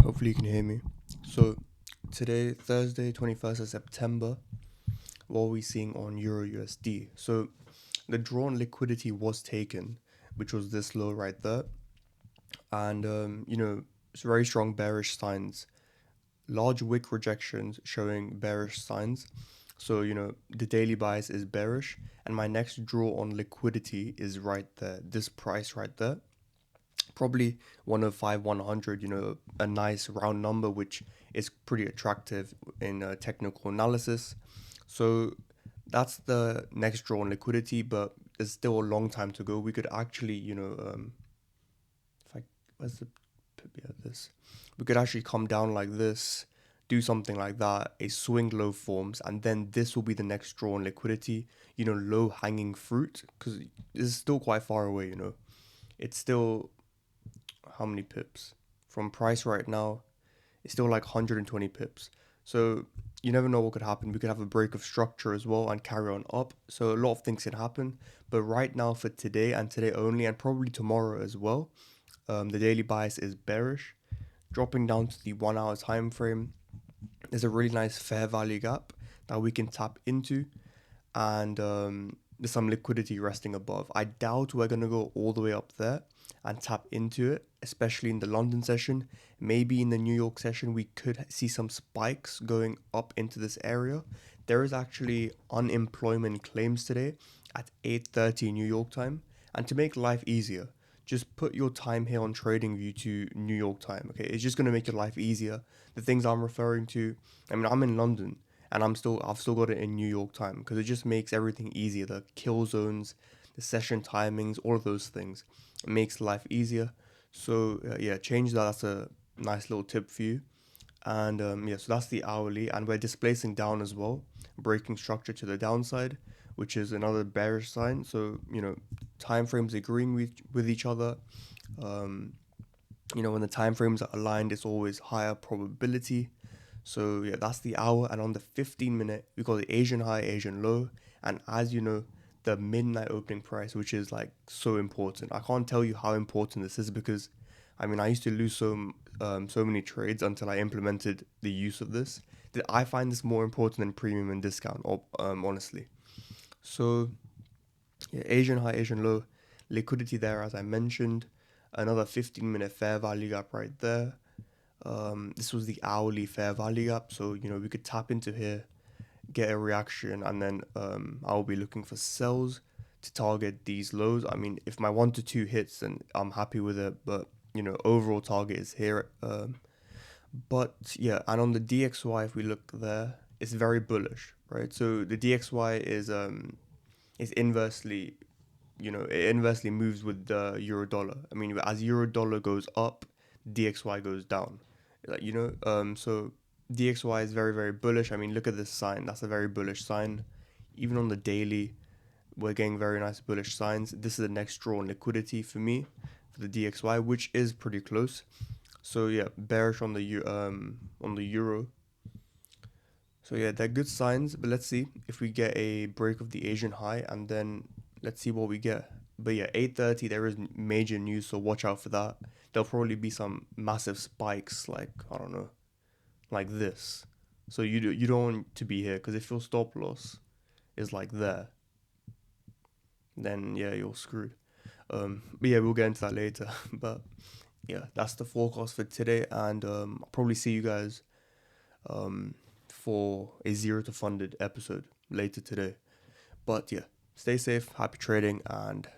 Hopefully you can hear me. So today, Thursday, 21st of September, what are we seeing on Euro USD? So the drawn liquidity was taken, which was this low right there. And, it's very strong bearish signs. Large wick rejections showing bearish signs. So, the daily bias is bearish. And my next draw on liquidity is right there, this price right there. Probably 105, 100, a nice round number, which is pretty attractive in technical analysis. So that's the next draw on liquidity, but there's still a long time to go. We could actually, if I, where's the, yeah, this, we could actually come down like this, do something like that, a swing low forms, and then this will be the next draw on liquidity, low hanging fruit, because it's still quite far away, it's still how many pips from price right now? It's still like 120 pips. So you never know what could happen. We could have a break of structure as well and carry on up. So a lot of things can happen. But right now, for today and today only, and probably tomorrow as well, the daily bias is bearish. Dropping down to the 1 hour time frame, there's a really nice fair value gap that we can tap into, and there's some liquidity resting above. I doubt we're going to go all the way up there and tap into it, especially in the London session. Maybe in the New York session, we could see some spikes going up into this area. There is actually unemployment claims today at 8:30 New York time. And to make life easier, just put your time here on TradingView to New York time. Okay, it's just going to make your life easier. The things I'm referring to, I mean, I'm in London and I've still got it in New York time because it just makes everything easier. The kill zones, the session timings, all of those things. It makes life easier. So yeah, change that. That's a nice little tip for you. And yeah, so that's the hourly, and we're displacing down as well, breaking structure to the downside, which is another bearish sign. So time frames agreeing with each other. Um, when the time frames are aligned, it's always higher probability. So yeah, that's the hour, and on the 15 minute, we got the Asian high, Asian low, and as you know, the midnight opening price, which is like so important. I can't tell you how important this is because, I mean, I used to lose so many trades until I implemented the use of this. I find this more important than premium and discount, or honestly. So yeah, Asian high, Asian low, liquidity there as I mentioned. Another 15 minute fair value gap right there. This was the hourly fair value gap, so we could tap into here, get a reaction, and then I'll be looking for sells to target these lows. I mean, if my 1 to 2 hits, then I'm happy with it, but overall target is here. But yeah, and on the DXY, if we look there, it's very bullish, right? So the DXY is inversely, it inversely moves with the euro dollar. I mean, as euro dollar goes up, DXY goes down. Like so DXY is very very bullish. I mean, look at this sign. That's a very bullish sign. Even on the daily, we're getting very nice bullish signs. This is the next draw on liquidity for me for the DXY, which is pretty close. So yeah, bearish on the euro. So yeah, they're good signs, but let's see if we get a break of the Asian high, and then let's see what we get. But yeah, 8:30 there is major news, so watch out for that. There'll probably be some massive spikes, like I don't know, like this. So you don't want to be here because if your stop loss is like there, then yeah, you're screwed. But yeah, we'll get into that later. But yeah, that's the forecast for today, and I'll probably see you guys um for a zero to funded episode later today. But yeah, stay safe, happy trading, and